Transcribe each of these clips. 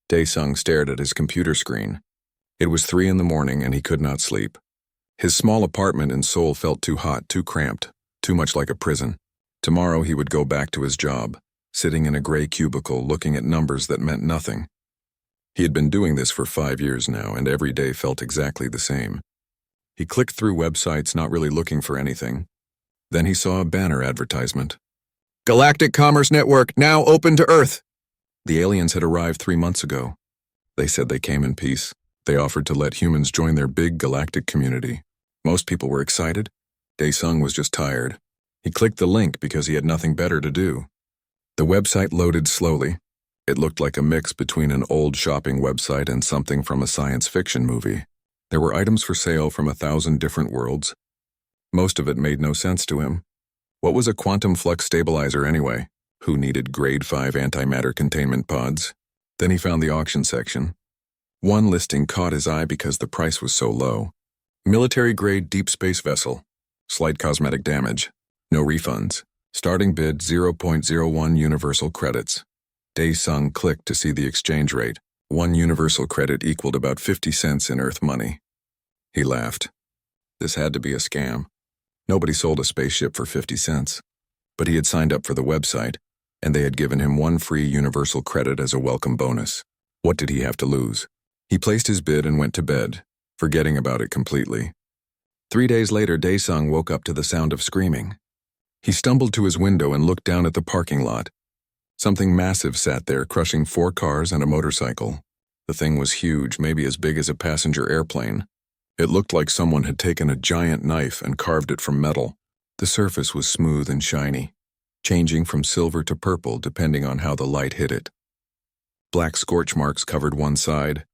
Dae-sung stared at his computer screen. It was 3 in the morning and he could not sleep. His small apartment in Seoul felt too hot, too cramped, too much like a prison. Tomorrow he would go back to his job, sitting in a gray cubicle looking at numbers that meant nothing. He had been doing this for 5 years now, and every day felt exactly the same. He clicked through websites, not really looking for anything. Then he saw a banner advertisement. Galactic Commerce Network, now open to Earth! The aliens had arrived 3 months ago. They said they came in peace. They offered to let humans join their big galactic community. Most people were excited. Dae-sung was just tired. He clicked the link because he had nothing better to do. The website loaded slowly. It looked like a mix between an old shopping website and something from a science fiction movie. There were items for sale from 1,000 different worlds. Most of it made no sense to him. What was a quantum flux stabilizer anyway? Who needed grade 5 antimatter containment pods? Then he found the auction section. One listing caught his eye because the price was so low. Military-grade deep space vessel. Slight cosmetic damage. No refunds. Starting bid 0.01 universal credits. Dae-sung clicked to see the exchange rate. 1 universal credit equaled about 50 cents in Earth money. He laughed. This had to be a scam. Nobody sold a spaceship for 50 cents. But he had signed up for the website, and they had given him 1 free universal credit as a welcome bonus. What did he have to lose? He placed his bid and went to bed, forgetting about it completely. 3 days later, Dae-sung woke up to the sound of screaming. He stumbled to his window and looked down at the parking lot. Something massive sat there, crushing 4 cars and a motorcycle. The thing was huge, maybe as big as a passenger airplane. It looked like someone had taken a giant knife and carved it from metal. The surface was smooth and shiny, changing from silver to purple depending on how the light hit it. Black scorch marks covered one side,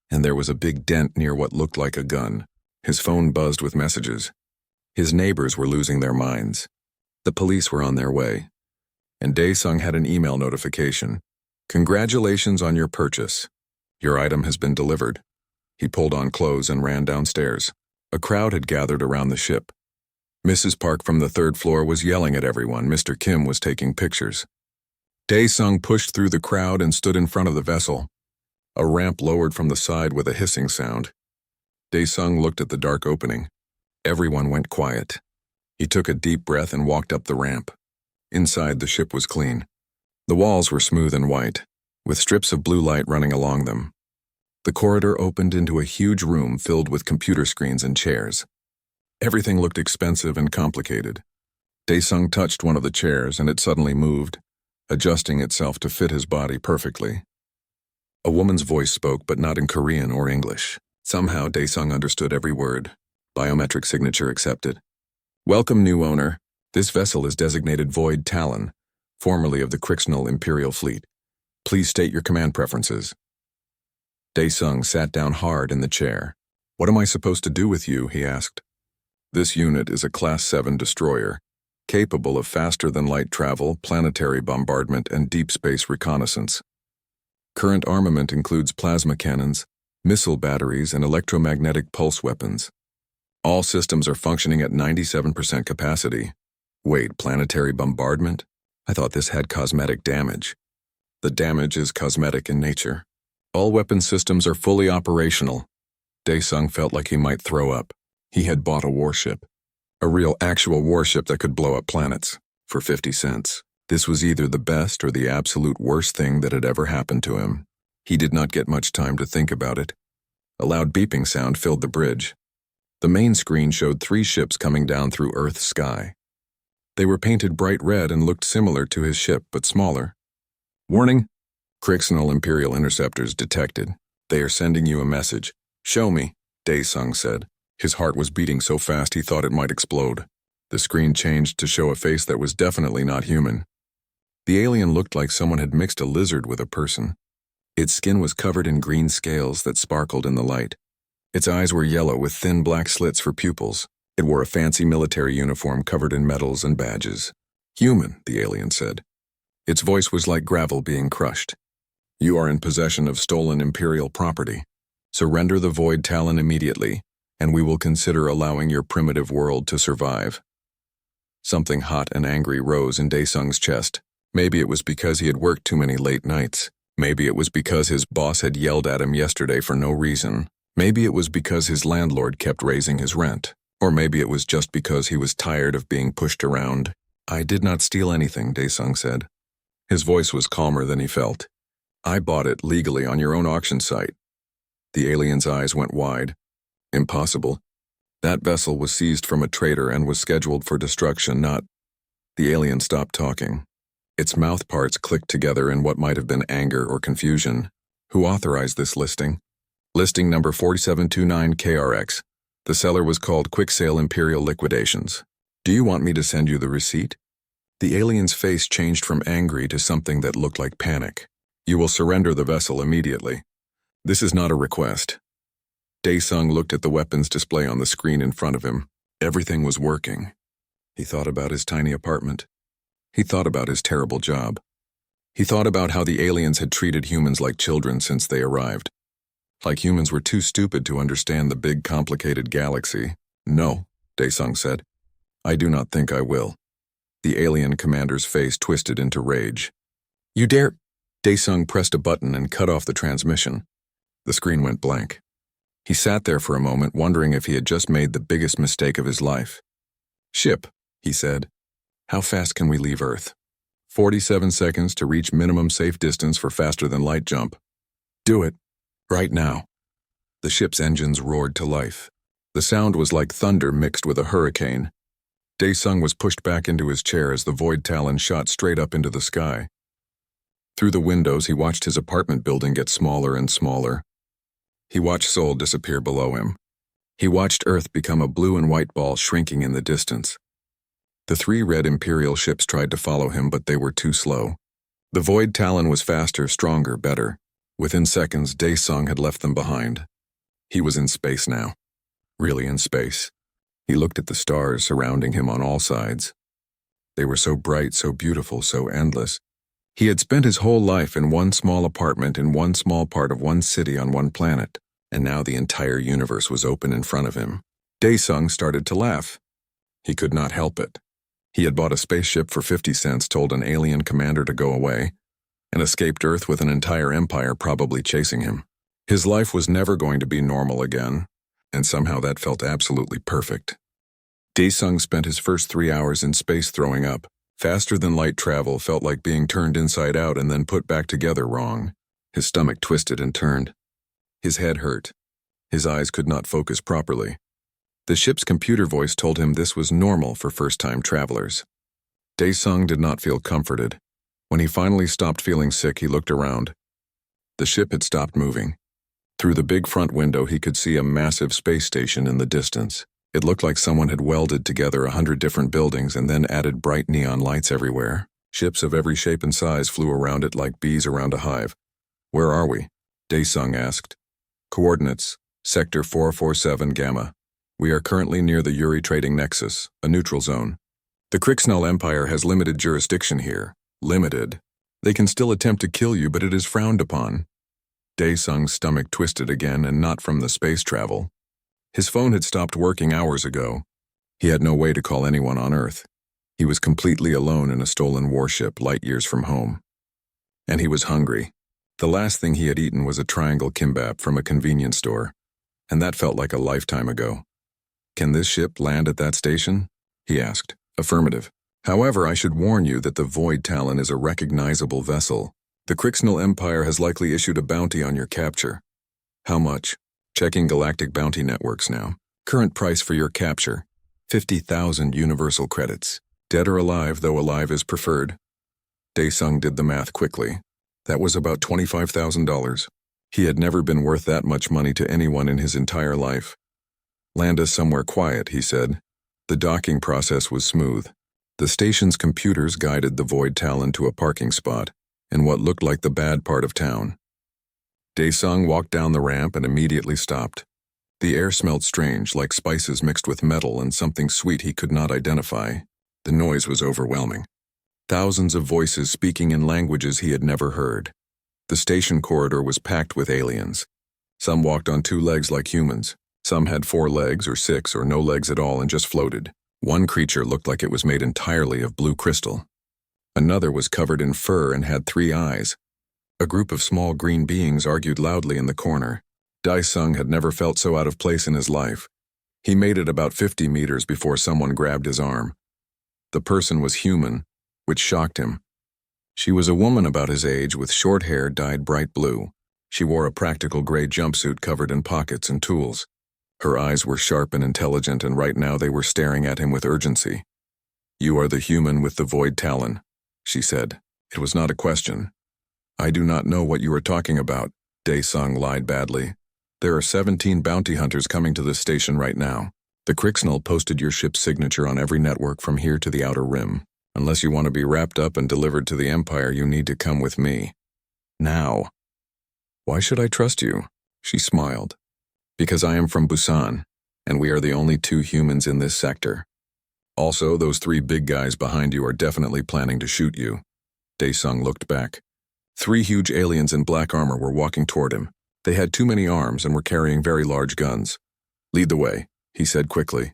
and there was a big dent near what looked like a gun. His phone buzzed with messages. His neighbors were losing their minds. The police were on their way. And Dae-sung had an email notification. Congratulations on your purchase. Your item has been delivered. He pulled on clothes and ran downstairs. A crowd had gathered around the ship. Mrs. Park from the 3rd floor was yelling at everyone. Mr. Kim was taking pictures. Dae-sung pushed through the crowd and stood in front of the vessel. A ramp lowered from the side with a hissing sound. Dae-sung looked at the dark opening. Everyone went quiet. He took a deep breath and walked up the ramp. Inside, the ship was clean. The walls were smooth and white, with strips of blue light running along them. The corridor opened into a huge room filled with computer screens and chairs. Everything looked expensive and complicated. Dae-sung touched one of the chairs and it suddenly moved, adjusting itself to fit his body perfectly. A woman's voice spoke, but not in Korean or English. Somehow, Dae-sung understood every word. Biometric signature accepted. Welcome, new owner. This vessel is designated Void Talon, formerly of the Crixnal Imperial Fleet. Please state your command preferences. Dae-sung sat down hard in the chair. What am I supposed to do with you? He asked. This unit is a Class 7 destroyer, capable of faster-than-light travel, planetary bombardment, and deep space reconnaissance. Current armament includes plasma cannons, missile batteries, and electromagnetic pulse weapons. All systems are functioning at 97% capacity. Wait, planetary bombardment? I thought this had cosmetic damage. The damage is cosmetic in nature. All weapon systems are fully operational. Dae-sung felt like he might throw up. He had bought a warship. A real actual warship that could blow up planets. For 50 cents. This was either the best or the absolute worst thing that had ever happened to him. He did not get much time to think about it. A loud beeping sound filled the bridge. The main screen showed 3 ships coming down through Earth's sky. They were painted bright red and looked similar to his ship, but smaller. Warning! Crixnal Imperial Interceptors detected. They are sending you a message. Show me, Dae-sung said. His heart was beating so fast he thought it might explode. The screen changed to show a face that was definitely not human. The alien looked like someone had mixed a lizard with a person. Its skin was covered in green scales that sparkled in the light. Its eyes were yellow with thin black slits for pupils. It wore a fancy military uniform covered in medals and badges. Human, the alien said. Its voice was like gravel being crushed. You are in possession of stolen Imperial property. Surrender the Void Talon immediately, and we will consider allowing your primitive world to survive. Something hot and angry rose in Dae-sung's chest. Maybe it was because he had worked too many late nights. Maybe it was because his boss had yelled at him yesterday for no reason. Maybe it was because his landlord kept raising his rent. Or maybe it was just because he was tired of being pushed around. "I did not steal anything," Dae-sung said. His voice was calmer than he felt. "I bought it legally on your own auction site." The alien's eyes went wide. "Impossible. That vessel was seized from a trader and was scheduled for destruction, not—" The alien stopped talking. Its mouth parts clicked together in what might have been anger or confusion. "Who authorized this listing?" "Listing number 4729 KRX. The seller was called Quick Sale Imperial Liquidations. Do you want me to send you the receipt?" The alien's face changed from angry to something that looked like panic. "You will surrender the vessel immediately. This is not a request." Dae-sung looked at the weapons display on the screen in front of him. Everything was working. He thought about his tiny apartment. He thought about his terrible job. He thought about how the aliens had treated humans like children since they arrived. Like humans were too stupid to understand the big, complicated galaxy. "No," Dae-sung said. "I do not think I will." The alien commander's face twisted into rage. "You dare—" Dae-sung pressed a button and cut off the transmission. The screen went blank. He sat there for a moment, wondering if he had just made the biggest mistake of his life. "Ship," he said. "How fast can we leave Earth?" 47 seconds to reach minimum safe distance for faster-than-light jump. "Do it. Right now." The ship's engines roared to life. The sound was like thunder mixed with a hurricane. Dae-sung was pushed back into his chair as the Void Talon shot straight up into the sky. Through the windows, he watched his apartment building get smaller and smaller. He watched Seoul disappear below him. He watched Earth become a blue and white ball shrinking in the distance. The 3 red Imperial ships tried to follow him, but they were too slow. The Void Talon was faster, stronger, better. Within seconds, Dae-sung had left them behind. He was in space now. Really in space. He looked at the stars surrounding him on all sides. They were so bright, so beautiful, so endless. He had spent his whole life in one small apartment in one small part of one city on one planet, and now the entire universe was open in front of him. Dae-sung started to laugh. He could not help it. He had bought a spaceship for 50 cents, told an alien commander to go away, and escaped Earth with an entire empire probably chasing him. His life was never going to be normal again, and somehow that felt absolutely perfect. Dae-sung spent his first 3 hours in space throwing up. Faster-than-light travel felt like being turned inside out and then put back together wrong. His stomach twisted and turned. His head hurt. His eyes could not focus properly. The ship's computer voice told him this was normal for first-time travelers. Dae-sung did not feel comforted. When he finally stopped feeling sick, he looked around. The ship had stopped moving. Through the big front window, he could see a massive space station in the distance. It looked like someone had welded together 100 different buildings and then added bright neon lights everywhere. Ships of every shape and size flew around it like bees around a hive. "Where are we?" Dae-sung asked. "Coordinates, Sector 447 Gamma. We are currently near the Yuri Trading Nexus, a neutral zone. The Krixnall Empire has limited jurisdiction here. Limited. They can still attempt to kill you, but it is frowned upon." Dae-sung's stomach twisted again, and not from the space travel. His phone had stopped working hours ago. He had no way to call anyone on Earth. He was completely alone in a stolen warship light years from home. And he was hungry. The last thing he had eaten was a triangle kimbap from a convenience store, and that felt like a lifetime ago. "Can this ship land at that station?" he asked. "Affirmative. However, I should warn you that the Void Talon is a recognizable vessel. The Krixnall Empire has likely issued a bounty on your capture." "How much?" "Checking Galactic bounty networks now. Current price for your capture, 50,000 universal credits. Dead or alive, though alive is preferred." Dae-sung did the math quickly. That was about $25,000. He had never been worth that much money to anyone in his entire life. "Land us somewhere quiet," he said. The docking process was smooth. The station's computers guided the Void Talon to a parking spot in what looked like the bad part of town. Dae-sung walked down the ramp and immediately stopped. The air smelled strange, like spices mixed with metal and something sweet he could not identify. The noise was overwhelming. Thousands of voices speaking in languages he had never heard. The station corridor was packed with aliens. Some walked on 2 legs like humans. Some had 4 legs or 6 or no legs at all and just floated. One creature looked like it was made entirely of blue crystal. Another was covered in fur and had 3 eyes. A group of small green beings argued loudly in the corner. Dae-sung had never felt so out of place in his life. He made it about 50 meters before someone grabbed his arm. The person was human, which shocked him. She was a woman about his age with short hair dyed bright blue. She wore a practical gray jumpsuit covered in pockets and tools. Her eyes were sharp and intelligent, and right now they were staring at him with urgency. "You are the human with the void talon," she said. It was not a question. "I do not know what you are talking about," Dae-sung lied badly. "There are 17 bounty hunters coming to this station right now. The Crixnal posted your ship's signature on every network from here to the Outer Rim. Unless you want to be wrapped up and delivered to the Empire, you need to come with me. Now." "Why should I trust you?" She smiled. "Because I am from Busan, and we are the only 2 humans in this sector. Also, those 3 big guys behind you are definitely planning to shoot you." Dae-sung looked back. 3 huge aliens in black armor were walking toward him. They had too many arms and were carrying very large guns. "Lead the way," he said quickly.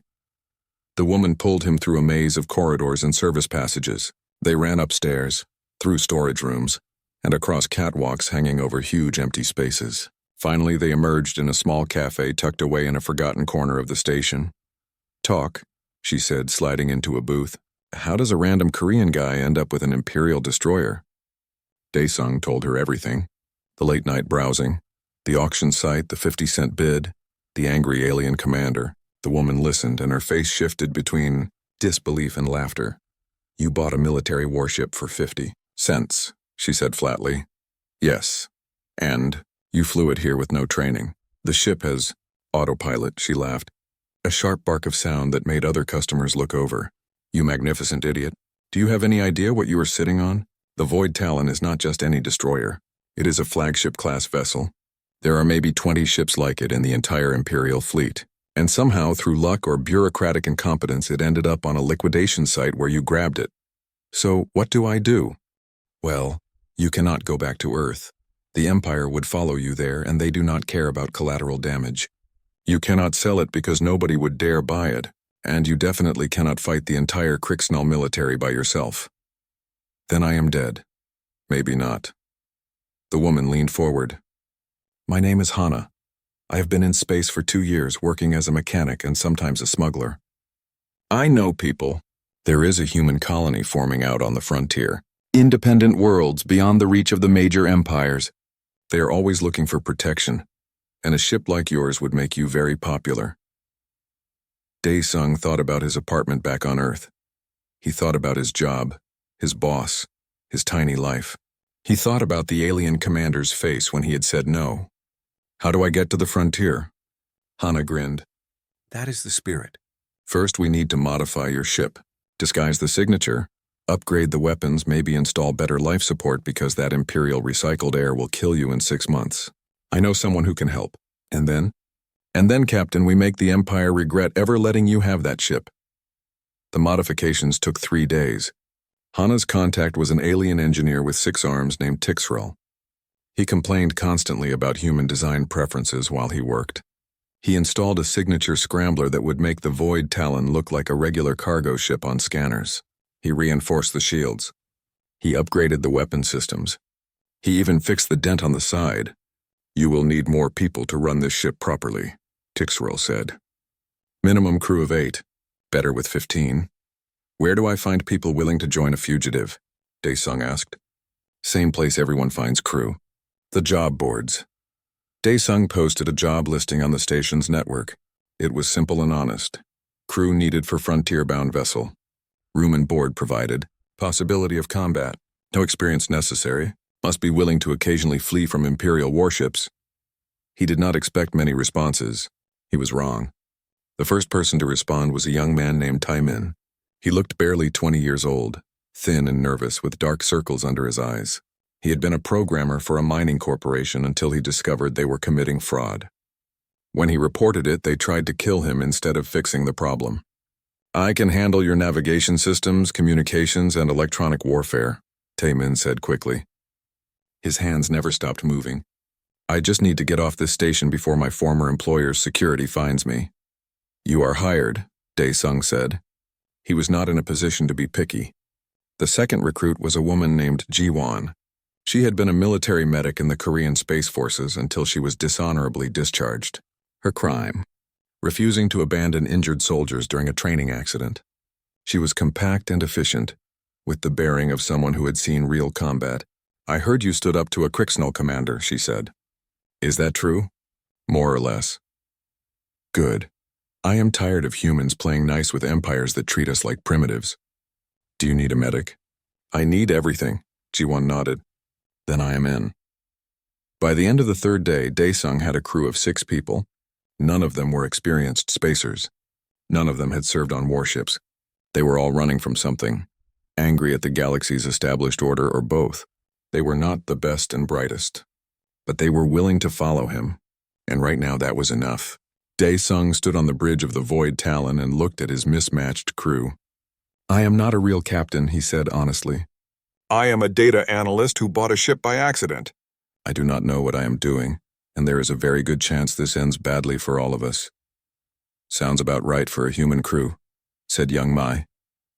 The woman pulled him through a maze of corridors and service passages. They ran upstairs, through storage rooms, and across catwalks hanging over huge empty spaces. Finally, they emerged in a small cafe tucked away in a forgotten corner of the station. "Talk," she said, sliding into a booth. "How does a random Korean guy end up with an Imperial destroyer?" Dae-sung told her everything. The late-night browsing, the auction site, the 50-cent bid, the angry alien commander. The woman listened, and her face shifted between disbelief and laughter. "You bought a military warship for 50 cents, she said flatly. "Yes. And you flew it here with no training. The ship has autopilot," she laughed. A sharp bark of sound that made other customers look over. "You magnificent idiot. Do you have any idea what you are sitting on? The Void Talon is not just any destroyer. It is a flagship-class vessel. There are maybe 20 ships like it in the entire Imperial fleet. And somehow, through luck or bureaucratic incompetence, it ended up on a liquidation site where you grabbed it. So, what do I do?" "Well, you cannot go back to Earth. The Empire would follow you there, and they do not care about collateral damage. You cannot sell it because nobody would dare buy it, and you definitely cannot fight the entire Crixnal military by yourself." "Then I am dead." "Maybe not." The woman leaned forward. "My name is Hana. I have been in space for 2 years, working as a mechanic and sometimes a smuggler." "I know people. There is a human colony forming out on the frontier. Independent worlds beyond the reach of the major empires. They are always looking for protection, and a ship like yours would make you very popular." Dae-sung thought about his apartment back on Earth. He thought about his job, his boss, his tiny life. He thought about the alien commander's face when he had said no. "How do I get to the frontier?" Hana grinned. "That is the spirit. First, we need to modify your ship, disguise the signature, upgrade the weapons, maybe install better life support because that Imperial recycled air will kill you in 6 months. I know someone who can help. And then? And then, Captain, we make the Empire regret ever letting you have that ship." The modifications took 3 days. Hana's contact was an alien engineer with 6 arms named Tixrel. He complained constantly about human design preferences while he worked. He installed a signature scrambler that would make the Void Talon look like a regular cargo ship on scanners. He reinforced the shields. He upgraded the weapon systems. He even fixed the dent on the side. "You will need more people to run this ship properly," Tixrel said. "Minimum crew of 8, better with 15. "Where do I find people willing to join a fugitive?" Dae-sung asked. "Same place everyone finds crew. The job boards." Dae-sung posted a job listing on the station's network. It was simple and honest. Crew needed for frontier-bound vessel. Room and board provided. Possibility of combat. No experience necessary. Must be willing to occasionally flee from Imperial warships. He did not expect many responses. He was wrong. The first person to respond was a young man named Taimin. He looked barely 20 years old, thin and nervous with dark circles under his eyes. He had been a programmer for a mining corporation until he discovered they were committing fraud. When he reported it, they tried to kill him instead of fixing the problem. "I can handle your navigation systems, communications, and electronic warfare," Taimin said quickly. His hands never stopped moving. "I just need to get off this station before my former employer's security finds me." "You are hired," Dae-sung said. He was not in a position to be picky. The second recruit was a woman named Ji-won. She had been a military medic in the Korean Space Forces until she was dishonorably discharged. Her crime: refusing to abandon injured soldiers during a training accident. She was compact and efficient, with the bearing of someone who had seen real combat. "I heard you stood up to a Cricksnell commander," she said. "Is that true?" "More or less." "Good. I am tired of humans playing nice with empires that treat us like primitives." "Do you need a medic?" "I need everything," Ji-won nodded. "Then I am in." By the end of the third day, Daesung had a crew of 6 people. None of them were experienced spacers. None of them had served on warships. They were all running from something, angry at the galaxy's established order or both. They were not the best and brightest, but they were willing to follow him, and right now that was enough. Daesung stood on the bridge of the Void Talon and looked at his mismatched crew. "I am not a real captain," he said honestly. "I am a data analyst who bought a ship by accident." "I do not know what I am doing, and there is a very good chance this ends badly for all of us." "Sounds about right for a human crew," said young Mai,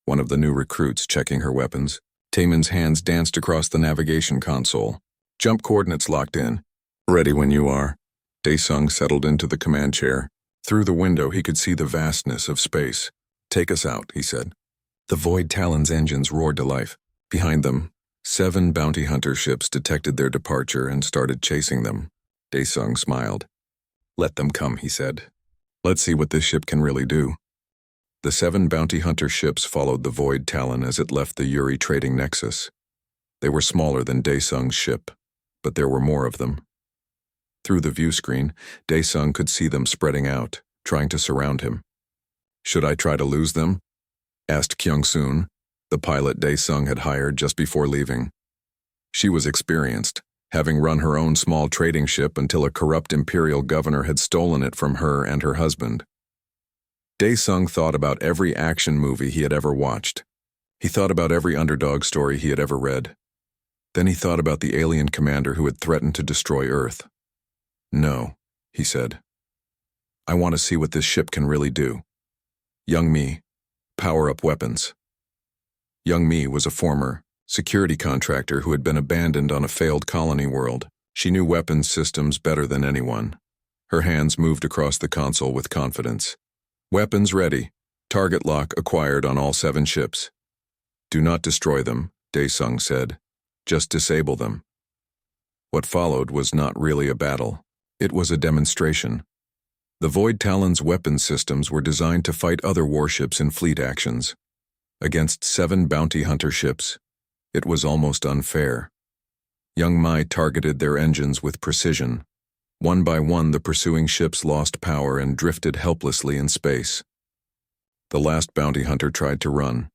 one of the new recruits checking her weapons. Taemin's hands danced across the navigation console. "Jump coordinates locked in." "Ready when you are." Daesung settled into the command chair. Through the window he could see the vastness of space. "Take us out," he said. The Void Talon's engines roared to life. Behind them, 7 bounty hunter ships detected their departure and started chasing them. Daesung smiled. "Let them come," he said. "Let's see what this ship can really do." The 7 bounty hunter ships followed the Void Talon as it left the Yuri trading nexus. They were smaller than Daesung's ship, but there were more of them. Through the view screen, Daesung could see them spreading out, trying to surround him. "Should I try to lose them?" asked Kyung-soon, the pilot Daesung had hired just before leaving. She was experienced, having run her own small trading ship until a corrupt imperial governor had stolen it from her and her husband. Daesung thought about every action movie he had ever watched. He thought about every underdog story he had ever read. Then he thought about the alien commander who had threatened to destroy Earth. "No," he said. "I want to see what this ship can really do. Young Mi, power up weapons." Young Mi was a former security contractor who had been abandoned on a failed colony world. She knew weapons systems better than anyone. Her hands moved across the console with confidence. "Weapons ready. Target lock acquired on all 7 ships." "Do not destroy them," Daesung said. "Just disable them." What followed was not really a battle. It was a demonstration. The Void Talon's weapons systems were designed to fight other warships in fleet actions. Against 7 bounty hunter ships, it was almost unfair. Young Mai targeted their engines with precision. One by one, the pursuing ships lost power and drifted helplessly in space. The last bounty hunter tried to run.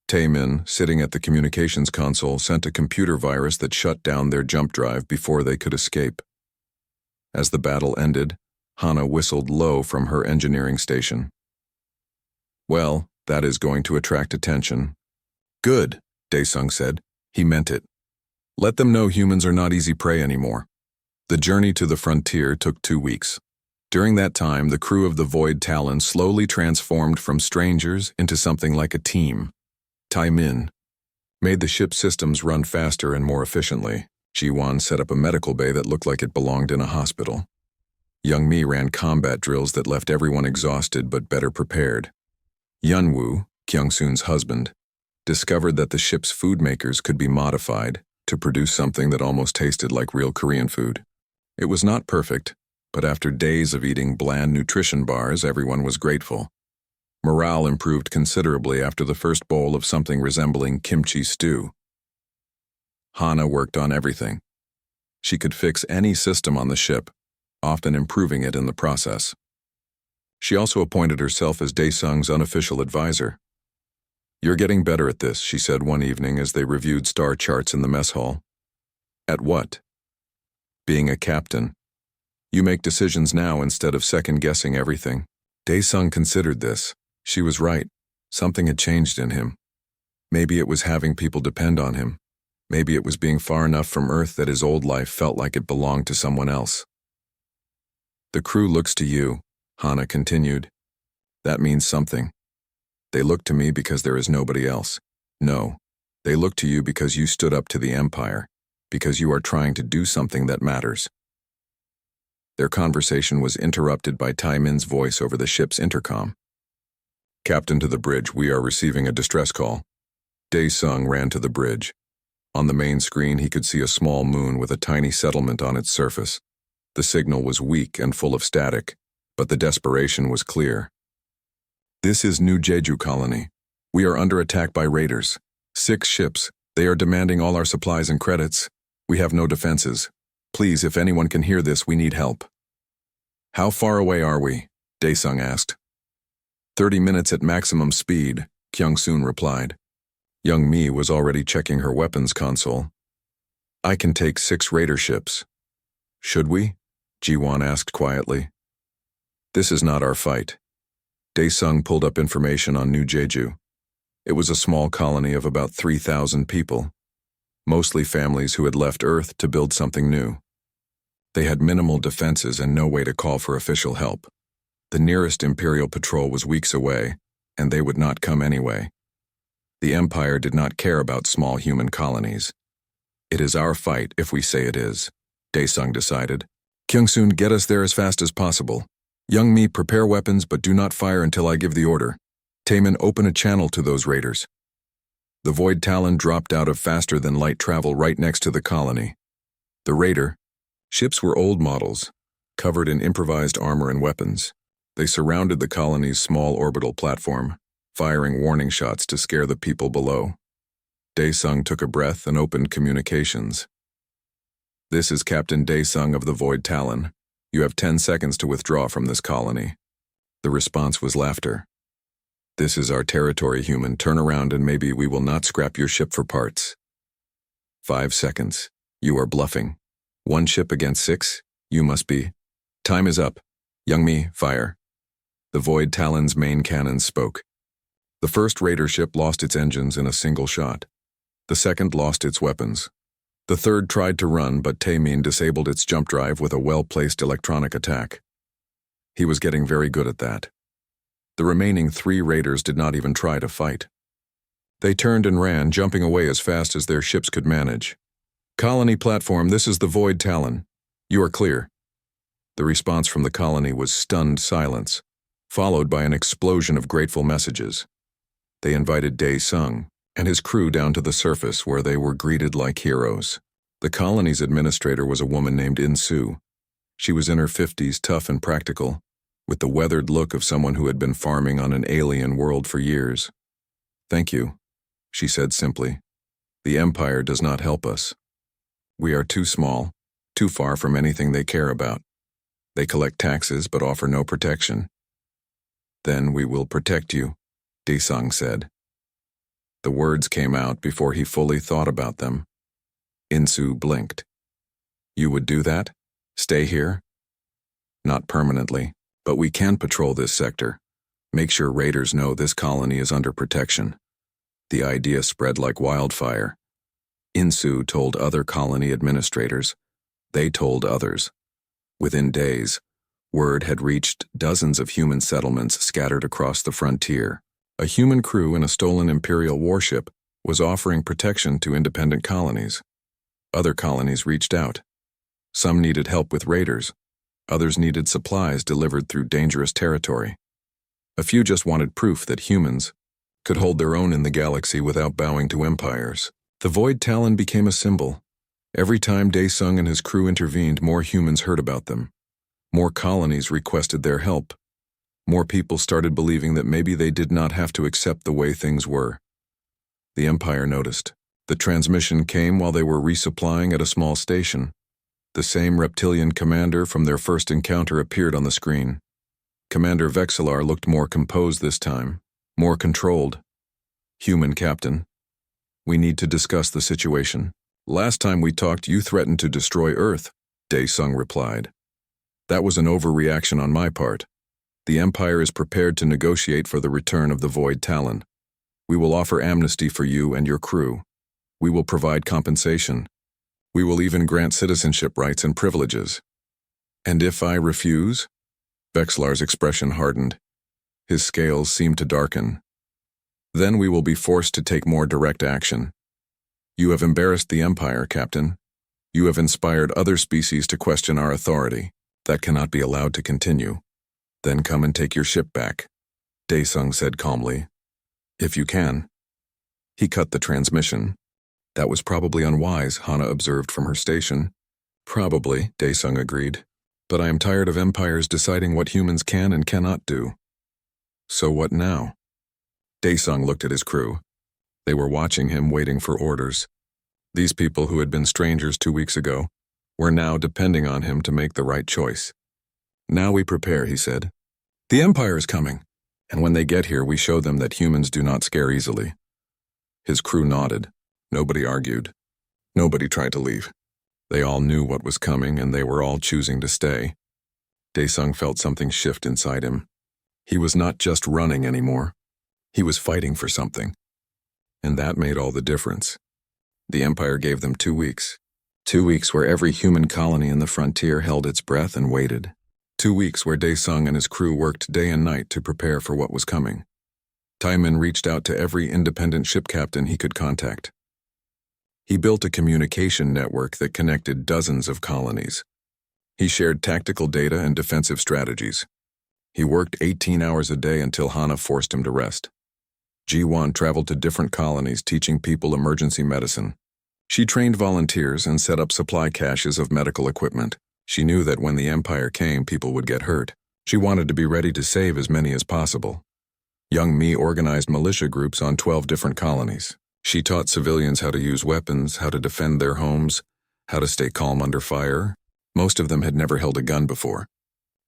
Taemin, sitting at the communications console, sent a computer virus that shut down their jump drive before they could escape. As the battle ended, Hana whistled low from her engineering station. "Well, that is going to attract attention." "Good," Daesung said. He meant it. "Let them know humans are not easy prey anymore." The journey to the frontier took 2 weeks. During that time, the crew of the Void Talon slowly transformed from strangers into something like a team. Taemin made the ship's systems run faster and more efficiently. Ji-won set up a medical bay that looked like it belonged in a hospital. Young Mi ran combat drills that left everyone exhausted but better prepared. Yunwoo, Kyung-soon's husband, discovered that the ship's food makers could be modified to produce something that almost tasted like real Korean food. It was not perfect, but after days of eating bland nutrition bars, everyone was grateful. Morale improved considerably after the first bowl of something resembling kimchi stew. Hana worked on everything. She could fix any system on the ship, often improving it in the process. She also appointed herself as Daesung's unofficial advisor. "You're getting better at this," she said one evening as they reviewed star charts in the mess hall. "At what?" "Being a captain. You make decisions now instead of second-guessing everything." Daesung considered this. She was right. Something had changed in him. Maybe it was having people depend on him. Maybe it was being far enough from Earth that his old life felt like it belonged to someone else. "The crew looks to you," Hana continued. "That means something. They look to me because there is nobody else. No, they look to you because you stood up to the Empire. because you are trying to do something that matters. Their conversation was interrupted by Tai Min's voice over the ship's intercom. Captain to the bridge, we are receiving a distress call. Dae Sung ran to the bridge. On the main screen, he could see a small moon with a tiny settlement on its surface. The signal was weak and full of static, but the desperation was clear. This is New Jeju Colony. We are under attack by raiders. 6 ships. They are demanding all our supplies and credits. We have no defenses. Please, if anyone can hear this, we need help. How far away are we? Dae Sung asked. 30 minutes at maximum speed, Kyung-soon replied. Young Mi was already checking her weapons console. I can take 6 raider ships. Should we? Ji-won asked quietly. This is not our fight. Dae Sung pulled up information on New Jeju. It was a small colony of about 3,000 people, mostly families who had left Earth to build something new. They had minimal defenses and no way to call for official help. The nearest Imperial patrol was weeks away, and they would not come anyway. The Empire did not care about small human colonies. It is our fight if we say it is, Dae Sung decided. Kyung-soon, get us there as fast as possible. Young Mi, prepare weapons but do not fire until I give the order. Taemin, open a channel to those raiders. The Void Talon dropped out of faster-than-light travel right next to the colony. The raider ships were old models, covered in improvised armor and weapons. They surrounded the colony's small orbital platform, firing warning shots to scare the people below. Dae Sung took a breath and opened communications. This is Captain Dae Sung of the Void Talon. You have 10 seconds to withdraw from this colony. The response was laughter. This is our territory, human. Turn around and maybe we will not scrap your ship for parts. 5 seconds. You are bluffing. 1 ship against 6? You must be. Time is up. Young Mi, fire. The Void Talon's main cannons spoke. The first raider ship lost its engines in a single shot. The second lost its weapons. The third tried to run, but Taemin disabled its jump drive with a well-placed electronic attack. He was getting very good at that. The remaining 3 raiders did not even try to fight. They turned and ran, jumping away as fast as their ships could manage. Colony platform, this is the Void Talon. You are clear. The response from the colony was stunned silence, followed by an explosion of grateful messages. They invited Dae Sung and his crew down to the surface where they were greeted like heroes. The colony's administrator was a woman named In-soo. She was in her 50s, tough and practical, with the weathered look of someone who had been farming on an alien world for years. Thank you, she said simply. The Empire does not help us. We are too small, too far from anything they care about. They collect taxes but offer no protection. Then we will protect you, Dae Sung said. The words came out before he fully thought about them. In-soo blinked. You would do that? Stay here? Not permanently, but we can patrol this sector. Make sure raiders know this colony is under protection. The idea spread like wildfire. In-soo told other colony administrators. They told others. Within days, word had reached dozens of human settlements scattered across the frontier. A human crew in a stolen Imperial warship was offering protection to independent colonies. Other colonies reached out. Some needed help with raiders. Others needed supplies delivered through dangerous territory. A few just wanted proof that humans could hold their own in the galaxy without bowing to empires. The Void Talon became a symbol. Every time Dae Sung and his crew intervened, more humans heard about them. More colonies requested their help. More people started believing that maybe they did not have to accept the way things were. The Empire noticed. The transmission came while they were resupplying at a small station. The same reptilian commander from their first encounter appeared on the screen. Commander Vexillar looked more composed this time, more controlled. Human captain. We need to discuss the situation. Last time we talked, you threatened to destroy Earth, Dae Sung replied. That was an overreaction on my part. The Empire is prepared to negotiate for the return of the Void Talon. We will offer amnesty for you and your crew. We will provide compensation. We will even grant citizenship rights and privileges. And if I refuse? Vexillar's expression hardened. His scales seemed to darken. Then we will be forced to take more direct action. You have embarrassed the Empire, Captain. You have inspired other species to question our authority. That cannot be allowed to continue. Then come and take your ship back, Daesung said calmly. If you can. He cut the transmission. That was probably unwise, Hana observed from her station. Probably, Daesung agreed. But I am tired of empires deciding what humans can and cannot do. So what now? Daesung looked at his crew. They were watching him, waiting for orders. These people who had been strangers 2 weeks ago were now depending on him to make the right choice. Now we prepare, he said. The Empire is coming, and when they get here we show them that humans do not scare easily. His crew nodded. Nobody argued. Nobody tried to leave. They all knew what was coming, and they were all choosing to stay. Daesung felt something shift inside him. He was not just running anymore. He was fighting for something. And that made all the difference. The Empire gave them 2 weeks. 2 weeks where every human colony in the frontier held its breath and waited. 2 weeks where Daesung and his crew worked day and night to prepare for what was coming. Taiman reached out to every independent ship captain he could contact. He built a communication network that connected dozens of colonies. He shared tactical data and defensive strategies. He worked 18 hours a day until Hana forced him to rest. Ji-won traveled to different colonies teaching people emergency medicine. She trained volunteers and set up supply caches of medical equipment. She knew that when the Empire came, people would get hurt. She wanted to be ready to save as many as possible. Young Mi organized militia groups on 12 different colonies. She taught civilians how to use weapons, how to defend their homes, how to stay calm under fire. Most of them had never held a gun before.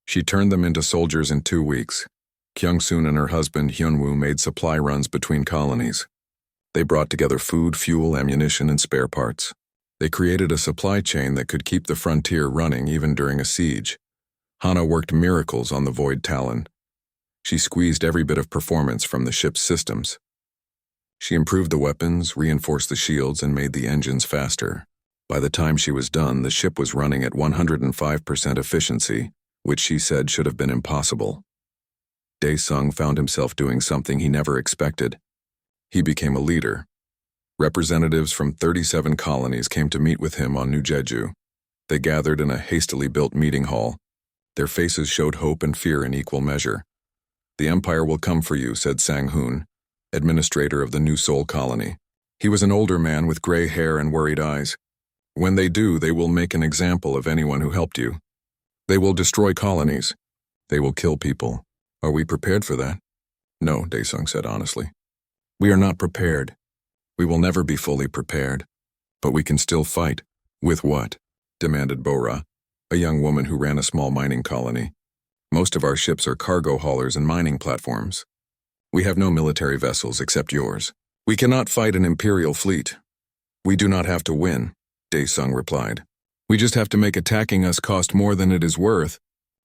She turned them into soldiers in 2 weeks. Kyung-soon and her husband Hyunwoo made supply runs between colonies. They brought together food, fuel, ammunition, and spare parts. They created a supply chain that could keep the frontier running even during a siege. Hana worked miracles on the Void Talon. She squeezed every bit of performance from the ship's systems. She improved the weapons, reinforced the shields, and made the engines faster. By the time she was done, the ship was running at 105% efficiency, which she said should have been impossible. Daesung found himself doing something he never expected. He became a leader. Representatives from 37 colonies came to meet with him on New Jeju. They gathered in a hastily built meeting hall. Their faces showed hope and fear in equal measure. The Empire will come for you, said Sang-hoon, administrator of the New Seoul colony. He was an older man with gray hair and worried eyes. When they do, they will make an example of anyone who helped you. They will destroy colonies. They will kill people. Are we prepared for that? No, Daesung said honestly. We are not prepared. We will never be fully prepared. But we can still fight. With what? Demanded Bora, a young woman who ran a small mining colony. Most of our ships are cargo haulers and mining platforms. We have no military vessels except yours. We cannot fight an imperial fleet. We do not have to win, Daesung replied. We just have to make attacking us cost more than it is worth.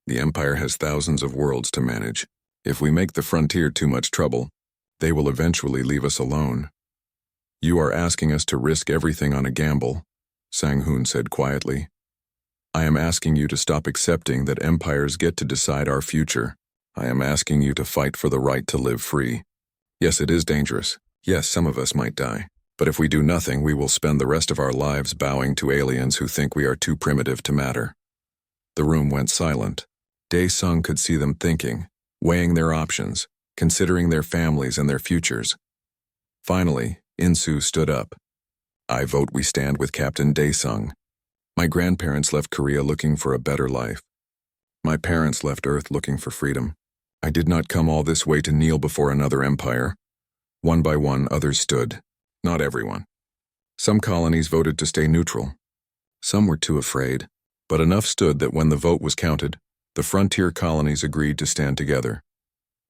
The Empire has thousands of worlds to manage. If we make the frontier too much trouble, they will eventually leave us alone. You are asking us to risk everything on a gamble, Sang-hoon said quietly. I am asking you to stop accepting that empires get to decide our future. I am asking you to fight for the right to live free. Yes, it is dangerous. Yes, some of us might die. But if we do nothing, we will spend the rest of our lives bowing to aliens who think we are too primitive to matter. The room went silent. Daesung could see them thinking, weighing their options, considering their families and their futures. Finally, Insu stood up. I vote we stand with Captain Daesung. My grandparents left Korea looking for a better life. My parents left Earth looking for freedom. I did not come all this way to kneel before another empire. One by one, others stood. Not everyone. Some colonies voted to stay neutral. Some were too afraid, but enough stood that when the vote was counted, the frontier colonies agreed to stand together.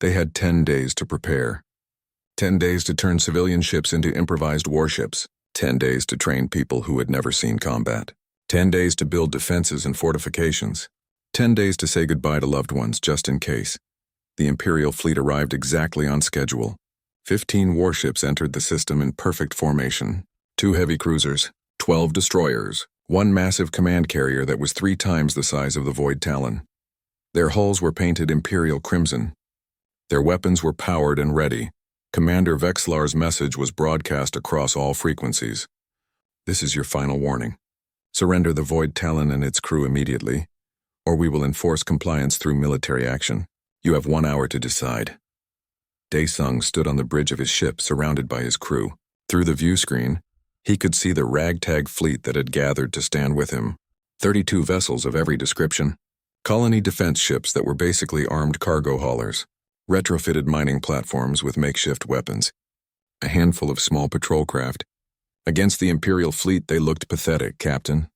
They had 10 days to prepare. 10 days to turn civilian ships into improvised warships. 10 days to train people who had never seen combat. 10 days to build defenses and fortifications. 10 days to say goodbye to loved ones just in case. The Imperial fleet arrived exactly on schedule. 15 warships entered the system in perfect formation. 2 heavy cruisers, 12 destroyers, 1 massive command carrier that was 3 times the size of the Void Talon. Their hulls were painted Imperial crimson. Their weapons were powered and ready. Commander Vexlar's message was broadcast across all frequencies. This is your final warning. Surrender the Void Talon and its crew immediately, or we will enforce compliance through military action. You have 1 hour to decide. Daesung stood on the bridge of his ship, surrounded by his crew. Through the view screen, he could see the ragtag fleet that had gathered to stand with him. 32 vessels of every description. Colony defense ships that were basically armed cargo haulers. Retrofitted mining platforms with makeshift weapons. A handful of small patrol craft. Against the Imperial fleet, they looked pathetic, Captain.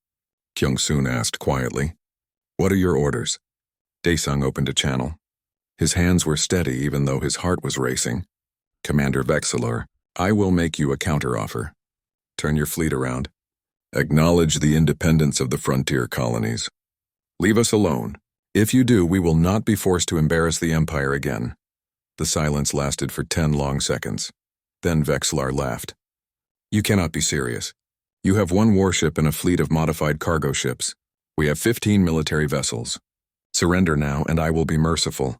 Kyung-soon asked quietly. What are your orders? Daesung opened a channel. His hands were steady even though his heart was racing. Commander Vexilor, I will make you a counteroffer. Turn your fleet around. Acknowledge the independence of the frontier colonies. Leave us alone. If you do, we will not be forced to embarrass the Empire again. The silence lasted for 10 long seconds. Then Vexilor laughed. You cannot be serious. You have 1 warship and a fleet of modified cargo ships. We have 15 military vessels. Surrender now, and I will be merciful.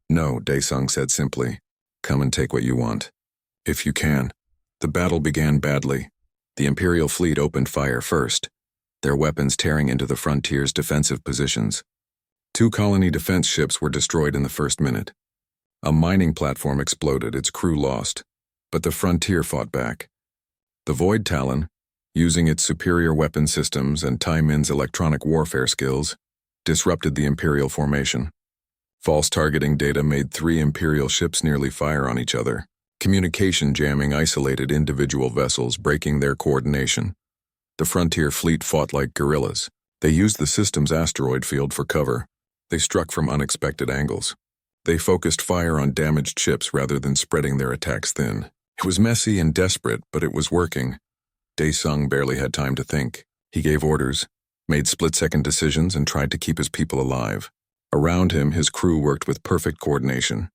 No, Daesung said simply. Come and take what you want. If you can. The battle began badly. The Imperial fleet opened fire first, their weapons tearing into the frontier's defensive positions. 2 colony defense ships were destroyed in the first minute. A mining platform exploded, its crew lost, but the frontier fought back. The Void Talon, using its superior weapon systems and Tai Min's electronic warfare skills, disrupted the Imperial formation. False targeting data made 3 Imperial ships nearly fire on each other. Communication jamming isolated individual vessels, breaking their coordination. The frontier fleet fought like guerrillas. They used the system's asteroid field for cover. They struck from unexpected angles. They focused fire on damaged ships rather than spreading their attacks thin. It was messy and desperate, but it was working. Daesung barely had time to think. He gave orders, made split-second decisions, and tried to keep his people alive. Around him, his crew worked with perfect coordination.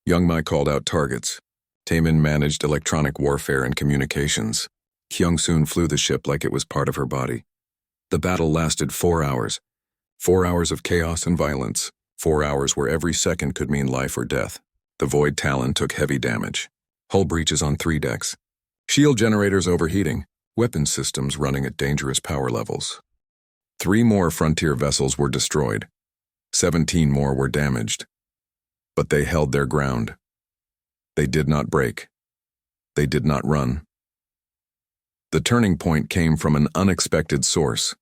Youngmai called out targets. Taemin managed electronic warfare and communications. Kyung-soon flew the ship like it was part of her body. The battle lasted 4 hours. 4 hours of chaos and violence. 4 hours where every second could mean life or death. The Void Talon took heavy damage. Hull breaches on 3 decks. Shield generators overheating. Weapon systems running at dangerous power levels. 3 more frontier vessels were destroyed. 17 more were damaged. But they held their ground. They did not break. They did not run. The turning point came from an unexpected source.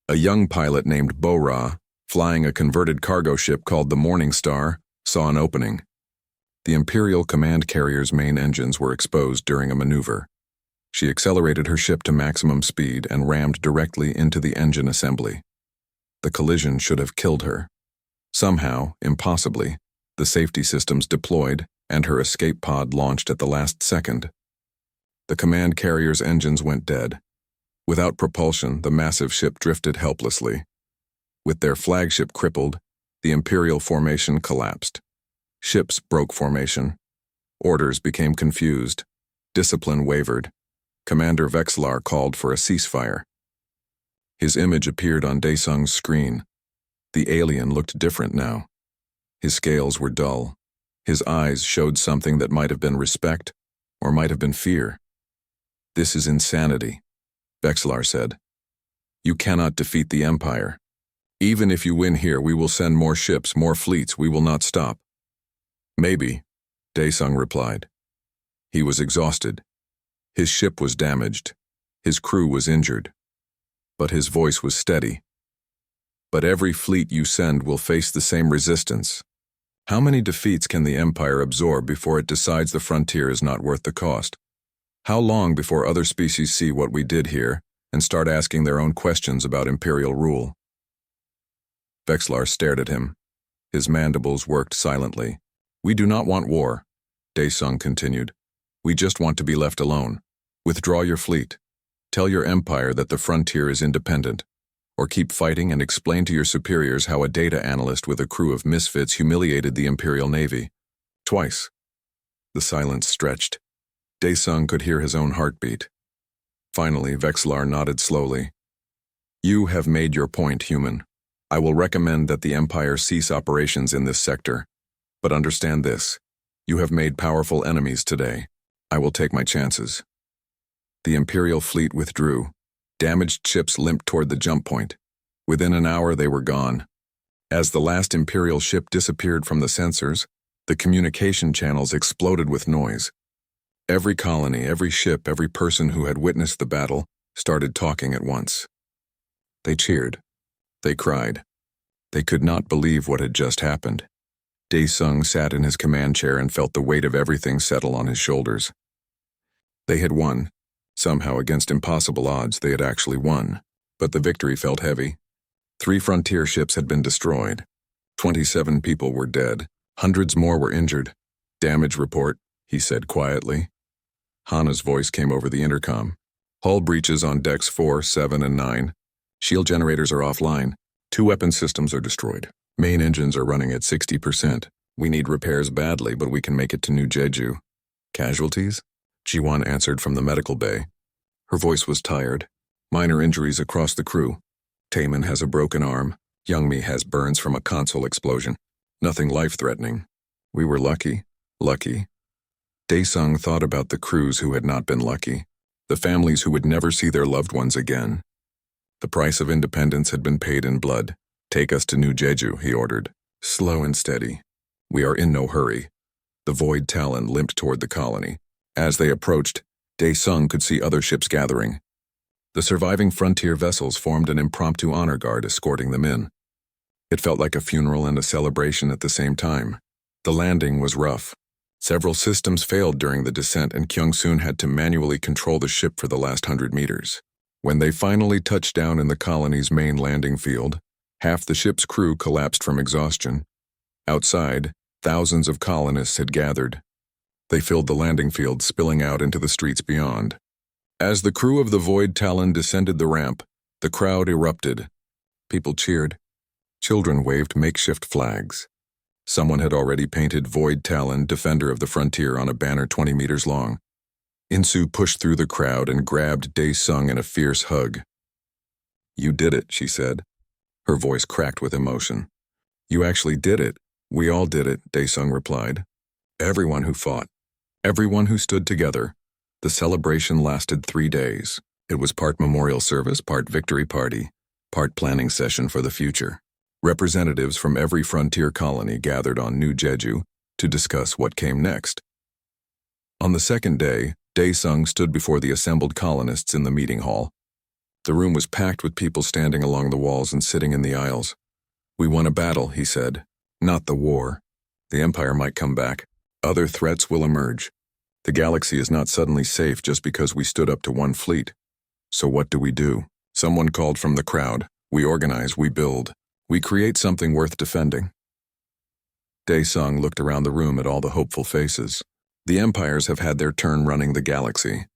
A young pilot named Bo-Ra, flying a converted cargo ship called the Morning Star, saw an opening. The Imperial command carrier's main engines were exposed during a maneuver. She accelerated her ship to maximum speed and rammed directly into the engine assembly. The collision should have killed her. Somehow, impossibly, the safety systems deployed and her escape pod launched at the last second. The command carrier's engines went dead. Without propulsion, the massive ship drifted helplessly. With their flagship crippled, the Imperial formation collapsed. Ships broke formation. Orders became confused. Discipline wavered. Commander Vexilor called for a ceasefire. His image appeared on Daesung's screen. The alien looked different now. His scales were dull. His eyes showed something that might have been respect or might have been fear. This is insanity, Vexilor said. You cannot defeat the Empire. Even if you win here, we will send more ships, more fleets. We will not stop. Maybe, Daesung replied. He was exhausted. His ship was damaged. His crew was injured. But his voice was steady. But every fleet you send will face the same resistance. How many defeats can the Empire absorb before it decides the frontier is not worth the cost? How long before other species see what we did here and start asking their own questions about Imperial rule? Vexilor stared at him. His mandibles worked silently. We do not want war, Daesung continued. We just want to be left alone. Withdraw your fleet. Tell your Empire that the frontier is independent. Or keep fighting and explain to your superiors how a data analyst with a crew of misfits humiliated the Imperial Navy. Twice. The silence stretched. Daesung could hear his own heartbeat. Finally, Vexilor nodded slowly. You have made your point, human. I will recommend that the Empire cease operations in this sector. But understand this. You have made powerful enemies today. I will take my chances. The Imperial fleet withdrew. Damaged ships limped toward the jump point. Within an hour, they were gone. As the last Imperial ship disappeared from the sensors, the communication channels exploded with noise. Every colony, every ship, every person who had witnessed the battle started talking at once. They cheered. They cried. They could not believe what had just happened. Dae-sung sat in his command chair and felt the weight of everything settle on his shoulders. They had won. Somehow, against impossible odds, they had actually won. But the victory felt heavy. 3 frontier ships had been destroyed. 27 people were dead. Hundreds more were injured. Damage report, he said quietly. Hana's voice came over the intercom. Hull breaches on decks 4, 7, and 9. Shield generators are offline. 2 weapon systems are destroyed. Main engines are running at 60%. We need repairs badly, but we can make it to New Jeju. Casualties? Ji-won answered from the medical bay. Her voice was tired. Minor injuries across the crew. Taemin has a broken arm. Youngmi has burns from a console explosion. Nothing life-threatening. We were lucky. Lucky. Dae-sung thought about the crews who had not been lucky. The families who would never see their loved ones again. The price of independence had been paid in blood. Take us to New Jeju, he ordered. Slow and steady. We are in no hurry. The Void Talon limped toward the colony. As they approached, Dae-sung could see other ships gathering. The surviving frontier vessels formed an impromptu honor guard escorting them in. It felt like a funeral and a celebration at the same time. The landing was rough. Several systems failed during the descent, and Kyung-soon had to manually control the ship for the last 100 meters. When they finally touched down in the colony's main landing field, half the ship's crew collapsed from exhaustion. Outside, thousands of colonists had gathered. They filled the landing field, spilling out into the streets beyond. As the crew of the Void Talon descended the ramp, the crowd erupted. People cheered. Children waved makeshift flags. Someone had already painted Void Talon, Defender of the Frontier, on a banner 20 meters long. Insu pushed through the crowd and grabbed Dae-sung in a fierce hug. You did it, she said. Her voice cracked with emotion. You actually did it. We all did it, Dae-sung replied. Everyone who fought. Everyone who stood together. The celebration lasted 3 days. It was part memorial service, part victory party, part planning session for the future. Representatives from every frontier colony gathered on New Jeju to discuss what came next. On the second day, Dae-sung stood before the assembled colonists in the meeting hall. The room was packed with people standing along the walls and sitting in the aisles. We won a battle, he said. Not the war. The Empire might come back. Other threats will emerge. The galaxy is not suddenly safe just because we stood up to one fleet. So what do? Someone called from the crowd. We organize, we build. We create something worth defending. Dae-sung looked around the room at all the hopeful faces. The empires have had their turn running the galaxy.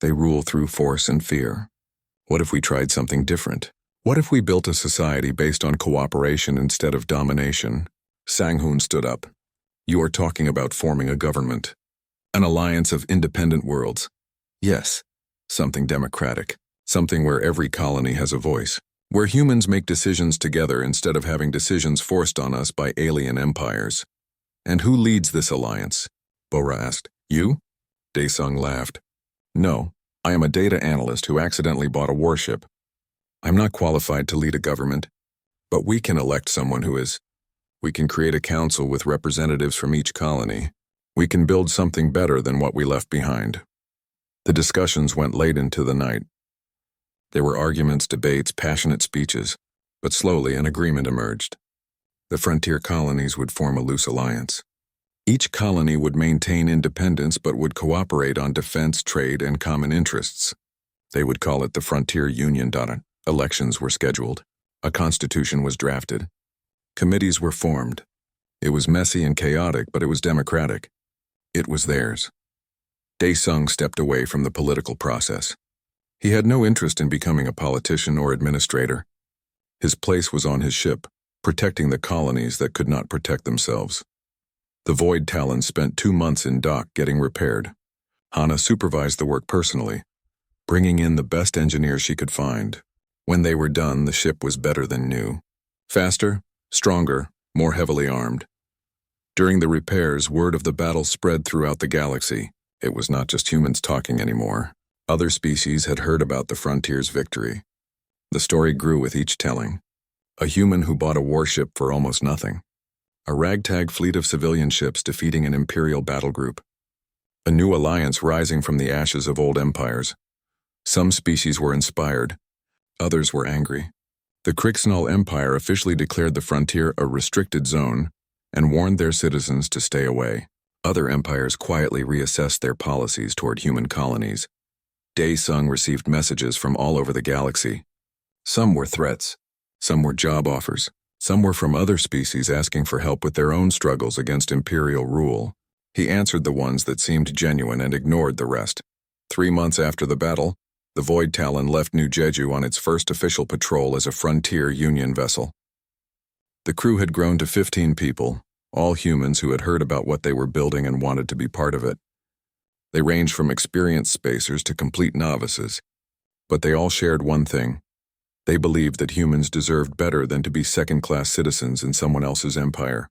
They rule through force and fear. What if we tried something different? What if we built a society based on cooperation instead of domination? Sang-hoon stood up. You are talking about forming a government. An alliance of independent worlds. Yes, something democratic. Something where every colony has a voice. Where humans make decisions together instead of having decisions forced on us by alien empires. And who leads this alliance? Bora asked. You? Dae-sung laughed. No, I am a data analyst who accidentally bought a warship. I'm not qualified to lead a government, but we can elect someone who is. We can create a council with representatives from each colony. We can build something better than what we left behind. The discussions went late into the night. There were arguments, debates, passionate speeches, but slowly an agreement emerged. The frontier colonies would form a loose alliance. Each colony would maintain independence but would cooperate on defense, trade, and common interests. They would call it the Frontier Union. Elections were scheduled. A constitution was drafted. Committees were formed. It was messy and chaotic, but it was democratic. It was theirs. Dae-sung stepped away from the political process. He had no interest in becoming a politician or administrator. His place was on his ship, protecting the colonies that could not protect themselves. The Void Talon spent 2 months in dock getting repaired. Hana supervised the work personally, bringing in the best engineers she could find. When they were done, the ship was better than new. Faster, stronger, more heavily armed. During the repairs, word of the battle spread throughout the galaxy. It was not just humans talking anymore. Other species had heard about the frontier's victory. The story grew with each telling. A human who bought a warship for almost nothing. A ragtag fleet of civilian ships defeating an imperial battle group. A new alliance rising from the ashes of old empires. Some species were inspired. Others were angry. The Crixnall Empire officially declared the frontier a restricted zone and warned their citizens to stay away. Other empires quietly reassessed their policies toward human colonies. Daesung received messages from all over the galaxy. Some were threats. Some were job offers. Some were from other species asking for help with their own struggles against imperial rule. He answered the ones that seemed genuine and ignored the rest. 3 months after the battle, the Void Talon left New Jeju on its first official patrol as a Frontier Union vessel. The crew had grown to 15 people, all humans who had heard about what they were building and wanted to be part of it. They ranged from experienced spacers to complete novices, but they all shared one thing. They believed that humans deserved better than to be second-class citizens in someone else's empire.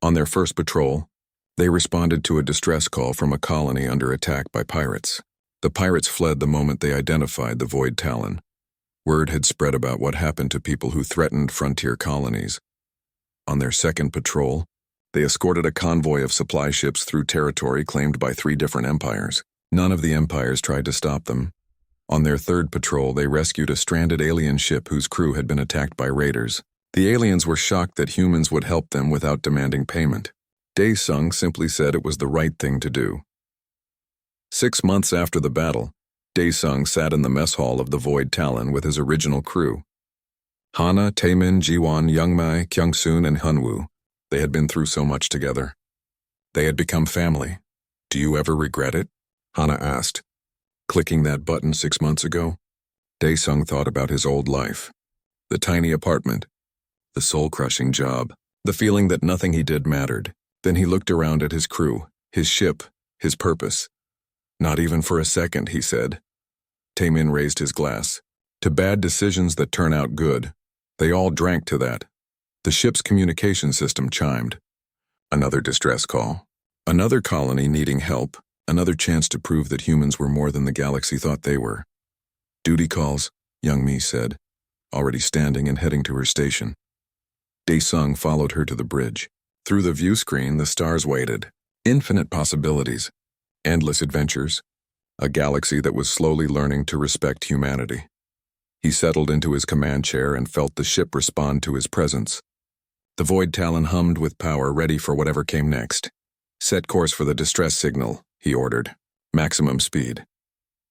On their first patrol, they responded to a distress call from a colony under attack by pirates. The pirates fled the moment they identified the Void Talon. Word had spread about what happened to people who threatened frontier colonies. On their second patrol, they escorted a convoy of supply ships through territory claimed by 3 different empires. None of the empires tried to stop them. On their third patrol, they rescued a stranded alien ship whose crew had been attacked by raiders. The aliens were shocked that humans would help them without demanding payment. Daesung simply said it was the right thing to do. 6 months after the battle, Daesung sat in the mess hall of the Void Talon with his original crew. Hana, Taemin, Jiwon, Youngmai, Kyungsoon, and Hunwoo. They had been through so much together. They had become family. Do you ever regret it? Hana asked. Clicking that button 6 months ago? Daesung thought about his old life. The tiny apartment. The soul-crushing job. The feeling that nothing he did mattered. Then he looked around at his crew, his ship, his purpose. Not even for a second, he said. Taemin raised his glass. To bad decisions that turn out good. They all drank to that. The ship's communication system chimed. Another distress call. Another colony needing help. Another chance to prove that humans were more than the galaxy thought they were. Duty calls, Youngmi said, already standing and heading to her station. Daesung followed her to the bridge. Through the view screen, the stars waited. Infinite possibilities. Endless adventures. A galaxy that was slowly learning to respect humanity. He settled into his command chair and felt the ship respond to his presence. The Void Talon hummed with power, ready for whatever came next. Set course for the distress signal, he ordered. Maximum speed.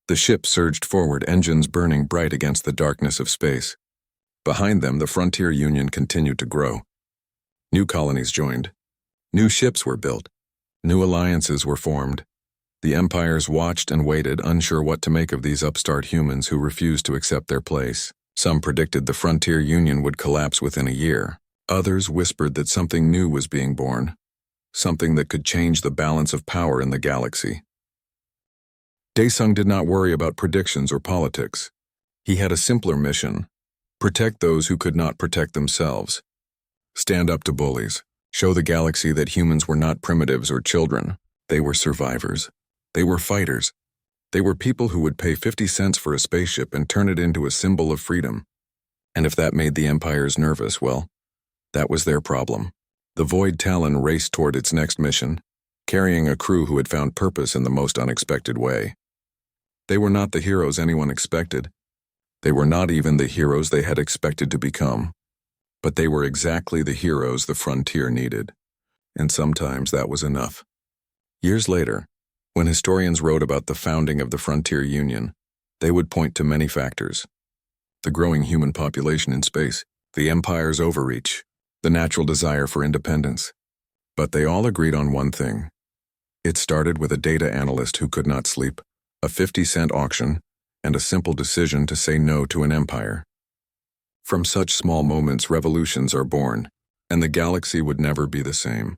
The ship surged forward, engines burning bright against the darkness of space. Behind them, the Frontier Union continued to grow. New colonies joined. New ships were built. New alliances were formed. The empires watched and waited, unsure what to make of these upstart humans who refused to accept their place. Some predicted the Frontier Union would collapse within a year. Others whispered that something new was being born. Something that could change the balance of power in the galaxy. Daesung did not worry about predictions or politics. He had a simpler mission. Protect those who could not protect themselves. Stand up to bullies. Show the galaxy that humans were not primitives or children. They were survivors. They were fighters. They were people who would pay 50 cents for a spaceship and turn it into a symbol of freedom. And if that made the empires nervous, well, that was their problem. The Void Talon raced toward its next mission, carrying a crew who had found purpose in the most unexpected way. They were not the heroes anyone expected. They were not even the heroes they had expected to become. But they were exactly the heroes the frontier needed. And sometimes that was enough. Years later, when historians wrote about the founding of the Frontier Union, they would point to many factors. The growing human population in space, the empire's overreach, the natural desire for independence. But they all agreed on one thing. It started with a data analyst who could not sleep, a 50-cent auction, and a simple decision to say no to an empire. From such small moments, revolutions are born, and the galaxy would never be the same.